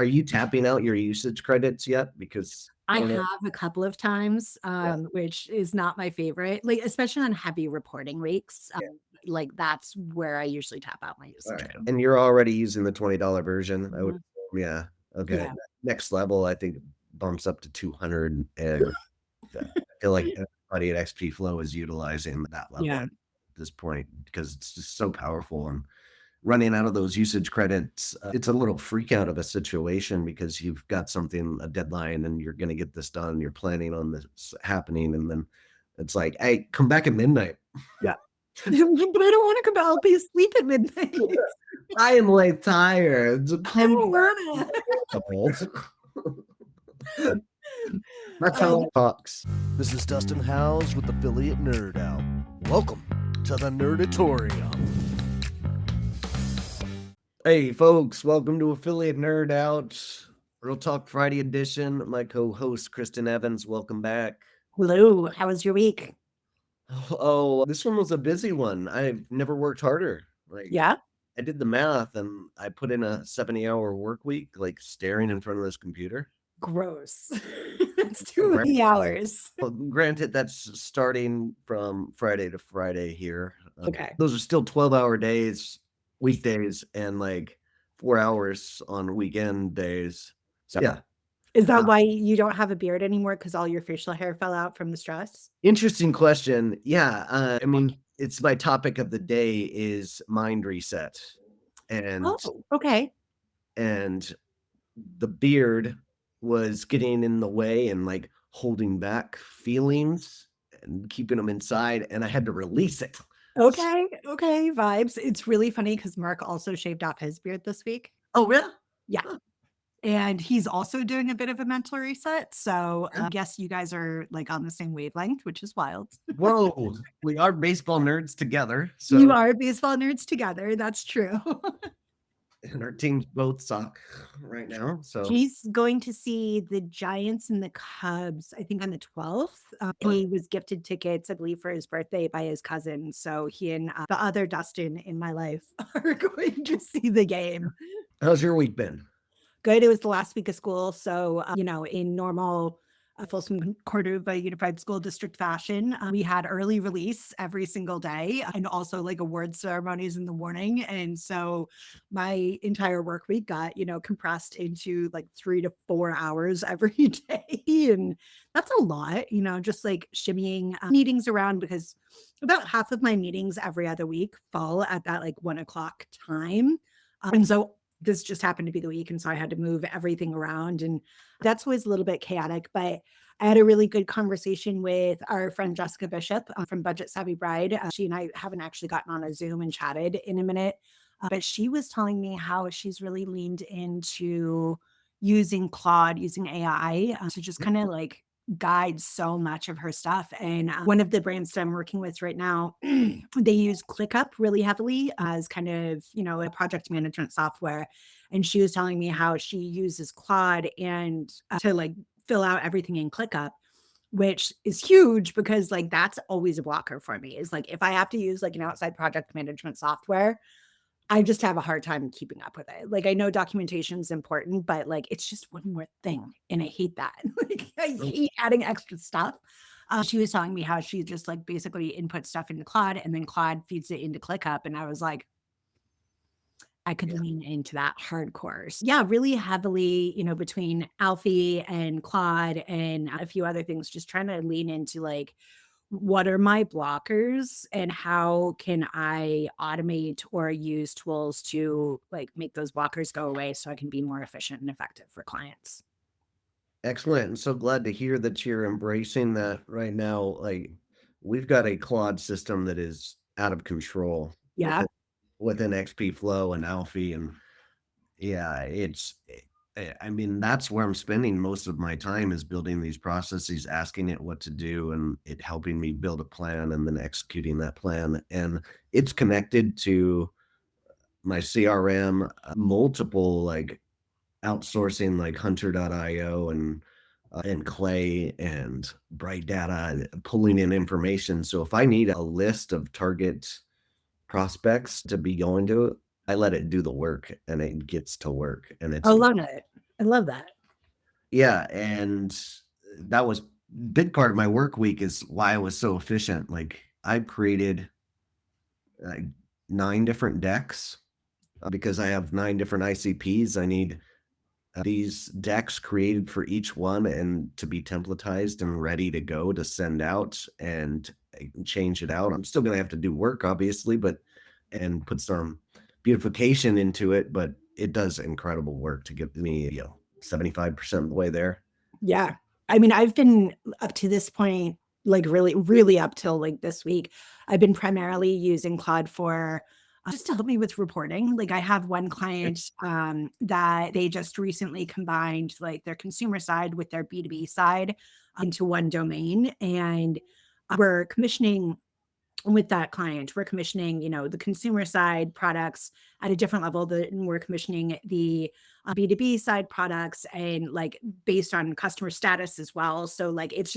Are you tapping out your usage credits yet? Because I I don't know. have a couple of times, Yeah, which is not my favorite, like, especially on heavy reporting weeks, yeah. like, that's where I usually tap out my All usage right. credit. And you're already using the $20 version, I would Mhm. assume, yeah. Okay. Yeah. Next level, I think bumps up to 200, and I feel like everybody at XP Flow is utilizing that level Yeah. at this point because it's just so powerful, and running out of those usage credits, it's a little freak out of a situation because you've got something, a deadline, and you're gonna get this done, you're planning on this happening, and then it's like, "Hey, come back at midnight." Yeah. But I don't wanna come back, I'll be asleep at midnight. I am, like, tired. I Come don't back. wanna. That's how Um, it talks. This is Dustin Howes with Affiliate Nerd Out. Welcome to the Nerdatorium. Hey, folks, welcome to Affiliate Nerd Out, Real Talk Friday edition. My co-host, Kristen Evans, welcome back. hello, how was your week? Oh, this one was a busy one. I've never worked harder. Like, Yeah? I did the math and I put in a 70-hour work week, like staring in front of this computer. Gross. That's too Gra- many hours. Well, granted, that's starting from Friday to Friday here. Okay. Those are still 12-hour days, weekdays, and like 4 hours on weekend days. So, yeah. Is that why you don't have a beard anymore? Because all your facial hair fell out from the stress? Interesting question. Yeah, I mean, it's my topic of the day is mind reset. And Oh, okay. and the beard was getting in the way and like holding back feelings and keeping them inside, and I had to release it. Okay, okay, vibes. It's really funny because Mark also shaved off his beard this week. Oh, yeah? Yeah, Huh, and he's also doing a bit of a mental reset, so, okay. I guess you guys are, like, on the same wavelength, which is wild. Whoa, we are baseball nerds together, You so are baseball nerds together, that's true. and our teams both suck right now, so He's going to see the Giants and the Cubs, I think on the 12th. He was gifted tickets, I believe, for his birthday by his cousin. So he and the other Dustin in my life are going to see the game. how's your week been? Good. It was the last week of school. So, in normal Folsom Cordova Unified School District fashion, we had early release every single day and also like award ceremonies in the morning. And so my entire work week got, compressed into like 3 to 4 hours every day. And that's a lot, just like shimmying meetings around because about half of my meetings every other week fall at that like 1 o'clock time. And so this just happened to be the week. And so I had to move everything around. And that's always a little bit chaotic. But I had a really good conversation with our friend Jessica Bishop from Budget Savvy Bride. She and I haven't actually gotten on a Zoom and chatted in a minute. But she was telling me how she's really leaned into using Claude, using AI to just kind of like guide so much of her stuff. And one of the brands that I'm working with right now, they use ClickUp really heavily as kind of, a project management software. And she was telling me how she uses Claude and to like fill out everything in ClickUp, which is huge because like that's always a blocker for me. Is like if I have to use like an outside project management software, I just have a hard time keeping up with it. Like, I know documentation is important, but, like, it's just one more thing, and I hate that. Like, I hate adding extra stuff. She was telling me how she just, like, basically inputs stuff into Claude, and then Claude feeds it into ClickUp, and I was like, I could Yeah. lean into that hardcore. Yeah, really heavily, between Alfie and Claude and a few other things, just trying to lean into, like, what are my blockers and how can I automate or use tools to like make those blockers go away so I can be more efficient and effective for clients. Excellent. And so glad to hear that you're embracing that right now. Like, we've got a Claude system that is out of control Yeah. within XP Flow and Alfie. And yeah, I mean, that's where I'm spending most of my time is building these processes, asking it what to do, and it helping me build a plan and then executing that plan. And it's connected to my CRM, multiple like outsourcing like hunter.io and Clay and Bright Data, pulling in information. So if I need a list of target prospects to be going to, I let it do the work and it gets to work. And I it's love it. I love that. Yeah, and that was big part of my work week is why I was so efficient. Like I've created like 9 different decks because I have 9 different ICPs. I need these decks created for each one and to be templatized and ready to go to send out and change it out. I'm still going to have to do work, obviously, but and put some beautification into it, but it does incredible work to get me, 75% of the way there. Yeah. I mean, I've been up to this point, like really, really up till like this week, I've been primarily using Claude for just to help me with reporting. Like I have one client that they just recently combined like their consumer side with their B2B side into one domain. And we're commissioning with that client, we're commissioning, the consumer side products at a different level than we're commissioning the B2B side products and like based on customer status as well. So like it's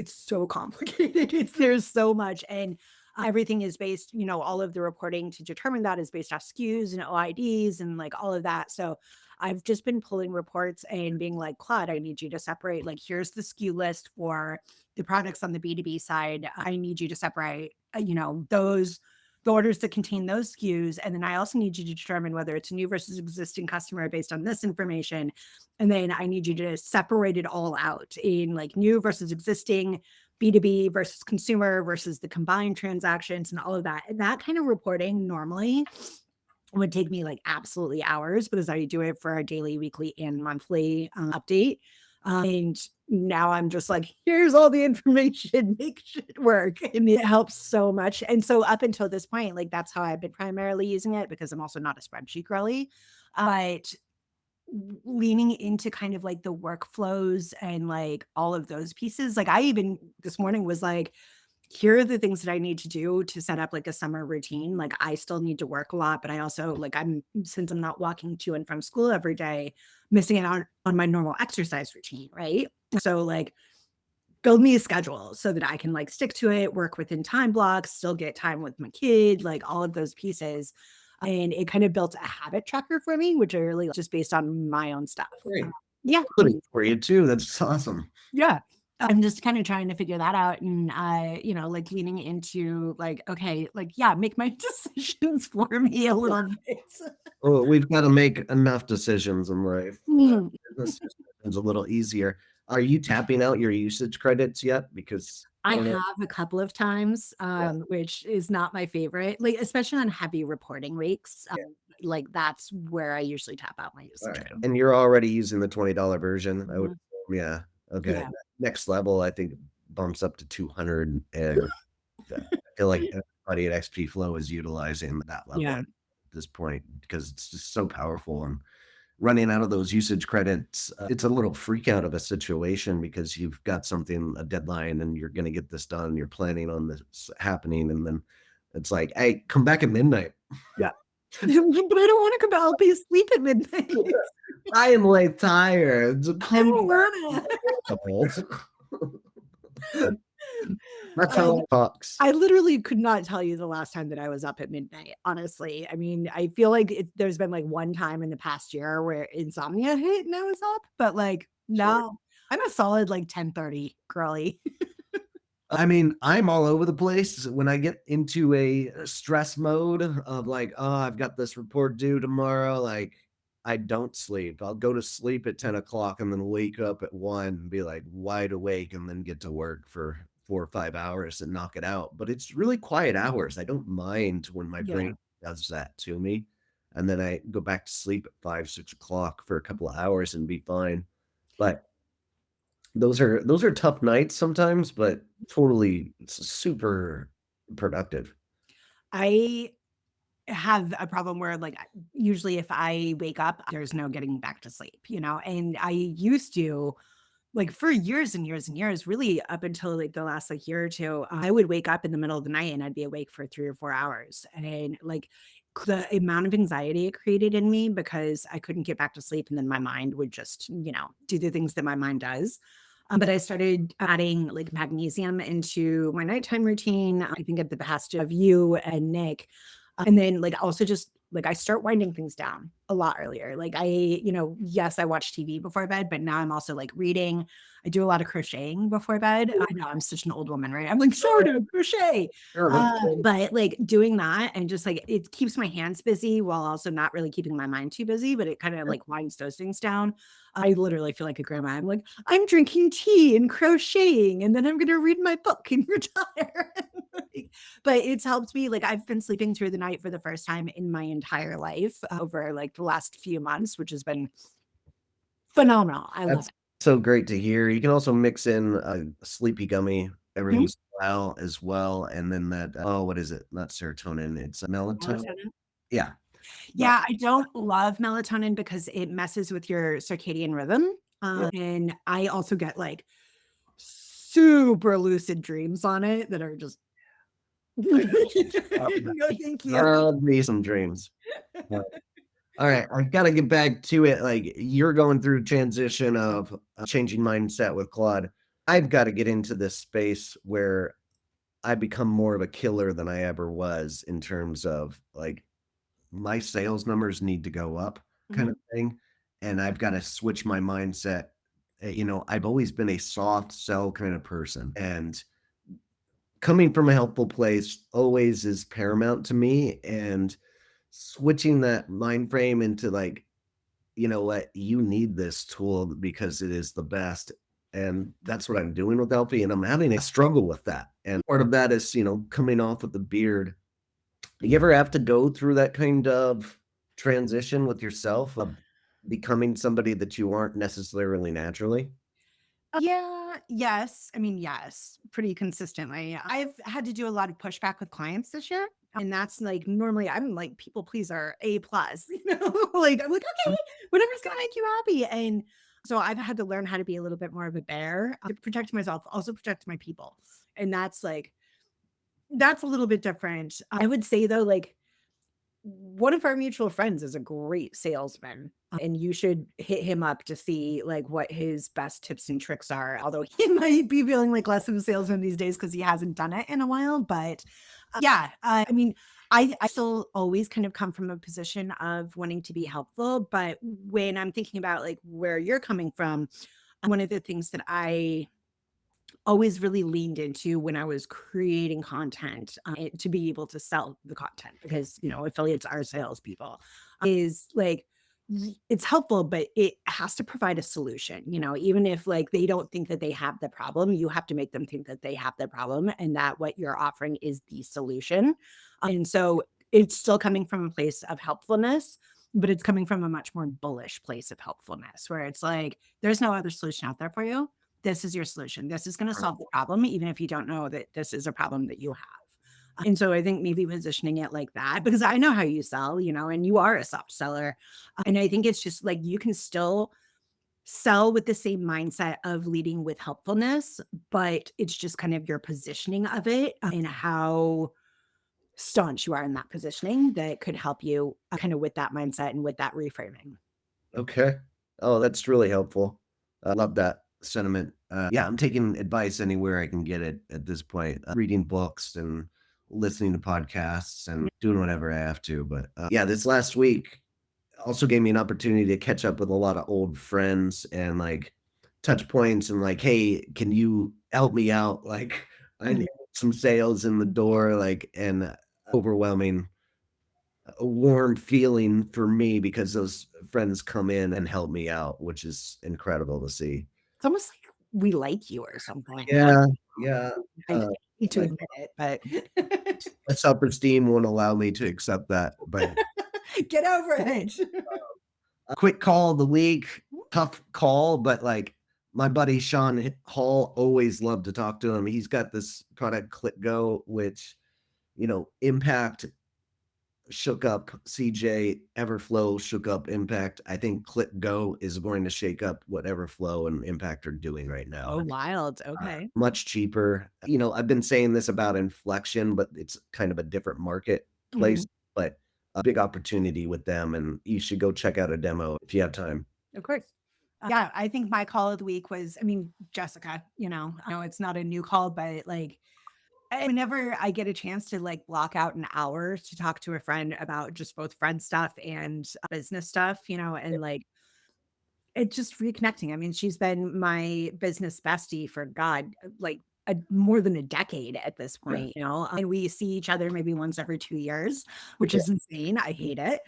so complicated. There's so much and everything is based, all of the reporting to determine that is based off SKUs and OIDs and like all of that. So I've just been pulling reports and being like, Claude, I need you to separate, like, here's the SKU list for the products on the B2B side. I need you to separate, the orders that contain those SKUs. And then I also need you to determine whether it's a new versus existing customer based on this information. And then I need you to separate it all out in like new versus existing, B2B versus consumer versus the combined transactions and all of that. And that kind of reporting normally would take me like absolutely hours because I do it for a daily, weekly, and monthly update. And now I'm just like, here's all the information, make shit work. And it helps so much. And so up until this point, like that's how I've been primarily using it because I'm also not a spreadsheet girly. But leaning into kind of like the workflows and like all of those pieces, like I even this morning was like, here are the things that I need to do to set up like a summer routine. Like I still need to work a lot, but I also like since I'm not walking to and from school every day, missing out on my normal exercise routine, right? So like build me a schedule so that I can like stick to it, work within time blocks, still get time with my kid, like all of those pieces. And it kind of built a habit tracker for me, which I really just based on my own stuff. Great. Yeah. Putting for you too. That's awesome. Yeah. I'm just kind of trying to figure that out and like leaning into like, okay, like, yeah, make my decisions for me a little bit. Well, we've got to make enough decisions in life. Mm. Business is a little easier. Are you tapping out your usage credits yet? Because I I don't know. have a couple of times, Yeah, which is not my favorite, like, especially on heavy reporting weeks. yeah. Like that's where I usually tap out my All usage right. credit. And you're already using the $20 version, I would Mhm. assume. Yeah. Okay. Yeah. Next level, I think bumps up to 200. And I feel like everybody at XP Flow is utilizing that level Yeah. at this point because it's just so powerful. And running out of those usage credits, it's a little freak out of a situation because you've got something, a deadline, and you're going to get this done. You're planning on this happening. And then it's like, hey, come back at midnight. Yeah. But I don't want to come back. I'll be asleep at midnight. I am like tired. I Come don't back. wanna. That's I how it talks. I literally could not tell you the last time that I was up at midnight, honestly. I mean, I feel like there's been like one time in the past year where insomnia hit and I was up, but like Sure. no, I'm a solid like 10:30 girly. I mean, I'm all over the place when I get into a stress mode of like, oh, I've got this report due tomorrow. Like, I don't sleep. I'll go to sleep at 10 o'clock and then wake up at 1 and be like wide awake and then get to work for 4 or 5 hours and knock it out. But it's really quiet hours. I don't mind when my Yeah. brain does that to me. And then I go back to sleep at 5, 6 o'clock for a couple of hours and be fine. But those are tough nights sometimes, but totally super productive. I have a problem where like usually if I wake up, there's no getting back to sleep, and I used to like for years and years and years, really up until like the last like year or two, I would wake up in the middle of the night and I'd be awake for 3 or 4 hours. And like the amount of anxiety it created in me because I couldn't get back to sleep. And then my mind would just, do the things that my mind does. But I started adding like magnesium into my nighttime routine. I think at the behest of you and Nick. And then like also just Like I start winding things down a lot earlier. Like yes, I watch TV before bed, but now I'm also like reading. I do a lot of crocheting before bed. I know I'm such an old woman, right? I'm like, sort of crochet. Sure, that's cool. But like doing that and just like it keeps my hands busy while also not really keeping my mind too busy, but it kind of like winds those things down. I literally feel like a grandma. I'm like, I'm drinking tea and crocheting, and then I'm going to read my book and retire. But it's helped me. Like, I've been sleeping through the night for the first time in my entire life over like the last few months, which has been phenomenal. I love That's so great to hear. You can also mix in a sleepy gummy every it. Mhm. once in a while as well, and then that oh, what is it? Not serotonin, it's melatonin. Melatonin. Yeah. But Yeah, I don't love melatonin because it messes with your circadian rhythm. yeah, And I also get like super lucid dreams on it that are just I know. no, thank you. Love me some dreams. Uh, all right, I've got to get back to it. Like you're going through transition of changing mindset with Claude. I've got to get into this space where I become more of a killer than I ever was in terms of like my sales numbers need to go up kind Mhm. of thing. And I've got to switch my mindset. I've always been a soft sell kind of person. And coming from a helpful place always is paramount to me. And switching that mind frame into like, you know what, you need this tool because it is the best. And that's what I'm doing with Alfie. And I'm having a struggle with that. And part of that is, coming off with the beard. You ever have to go through that kind of transition with yourself of becoming somebody that you aren't necessarily naturally? Yeah, yes. I mean, yes, pretty consistently. I've had to do a lot of pushback with clients this year. And that's like normally I'm like people pleaser A plus, like I'm like, okay, whatever's gonna make you happy. And so I've had to learn how to be a little bit more of a bear to protect myself, also protect my people. And that's a little bit different. I would say though, like one of our mutual friends is a great salesman, and you should hit him up to see like what his best tips and tricks are. Although he might be feeling like less of a salesman these days because he hasn't done it in a while. But yeah, I mean, I still always kind of come from a position of wanting to be helpful. But when I'm thinking about like where you're coming from, one of the things that I always really leaned into when I was creating content to be able to sell the content because, affiliates are salespeople, is like, it's helpful, but it has to provide a solution. Even if like they don't think that they have the problem, you have to make them think that they have the problem and that what you're offering is the solution. And so it's still coming from a place of helpfulness, but it's coming from a much more bullish place of helpfulness where it's like, there's no other solution out there for you. This is your solution. This is going to solve the problem, even if you don't know that this is a problem that you have. And so I think maybe positioning it like that, because I know how you sell, and you are a soft seller. And I think it's just like you can still sell with the same mindset of leading with helpfulness, but it's just kind of your positioning of it and how staunch you are in that positioning that could help you kind of with that mindset and with that reframing. Okay. Oh, that's really helpful. I love that sentiment. Yeah, I'm taking advice anywhere I can get it at this point, reading books and listening to podcasts and doing whatever I have to. But yeah, this last week also gave me an opportunity to catch up with a lot of old friends and like touch points and like, hey, can you help me out? Like, I need Mhm. some sales in the door, like, and overwhelming a warm feeling for me because those friends come in and help me out, which is incredible to see. It's almost like we like you or something. Yeah, yeah. I Uh, hate to my admit it, but my self-esteem won't allow me to accept that, but get over it. a quick call of the week, tough call, but like my buddy Sean Hall always loved to talk to him. He's got this product Click Go, which Impact shook up CJ, Everflow shook up Impact. I think Click Go is going to shake up what Everflow and Impact are doing right now. Oh, wild. Okay. Much cheaper. I've been saying this about inflection, but it's kind of a different Mhm. marketplace, but a big opportunity with them. And you should go check out a demo if you have time. Of course. Yeah, I think my call of the week was, I mean, Jessica, I know it's not a new call, but like And whenever I get a chance to like block out an hour to talk to a friend about just both friend stuff and business stuff, and like it's just reconnecting. I mean, she's been my business bestie for God, like more than a decade at this Yeah. point, and we see each other maybe once every 2 years, which Yeah. is insane. I hate it.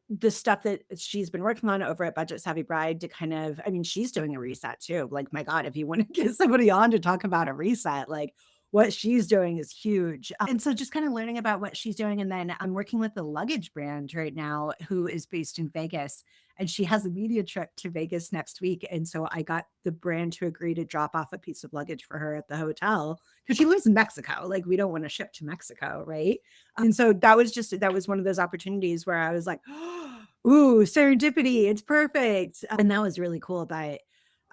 The stuff that she's been working on over at Budget Savvy Bride to kind of, I mean, she's doing a reset too. Like, my God, if you want to get somebody on to talk about a reset, like what she's doing is huge. And so just kind of learning about what she's doing. And then I'm working with the luggage brand right now who is based in Vegas, and she has a media trip to Vegas next week. And so I got the brand to agree to drop off a piece of luggage for her at the hotel because she lives in Mexico. Like, we don't want to ship to Mexico, right? And so that was one of those opportunities where I was like, ooh, serendipity, it's perfect. And that was really cool. But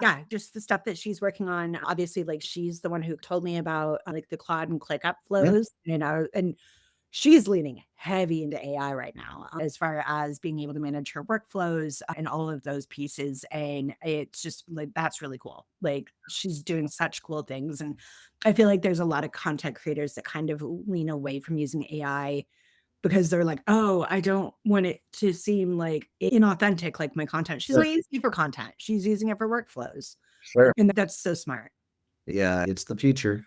yeah, just the stuff that she's working on. Obviously, like she's the one who told me about like the Claude and ClickUp Yeah. flows, and she's leaning heavy into AI right now, as far as being able to manage her workflows and all of those pieces. And it's just like, that's really cool. Like, she's doing such cool things. And I feel like there's a lot of content creators that kind of lean away from using AI because they're like, oh, I don't want it to seem like inauthentic, like my content. She's Sure. not using it for content. She's using it for workflows. Sure. And that's so smart. Yeah, it's the future.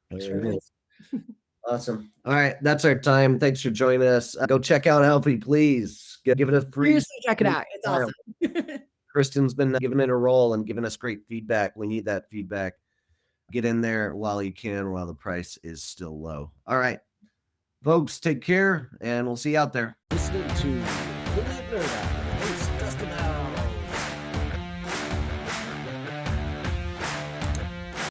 It There sure it is. is. Awesome. All right, that's our time. Thanks for joining us. Go check out Alfie, please. Give it a free Seriously, check it out. It's trial. awesome. Kristen's been giving it a roll and giving us great feedback. We need that feedback. Get in there while you can, while the price is still low. All right, folks, take care, and we'll see you out there. Listening to Affiliate Nerd Out.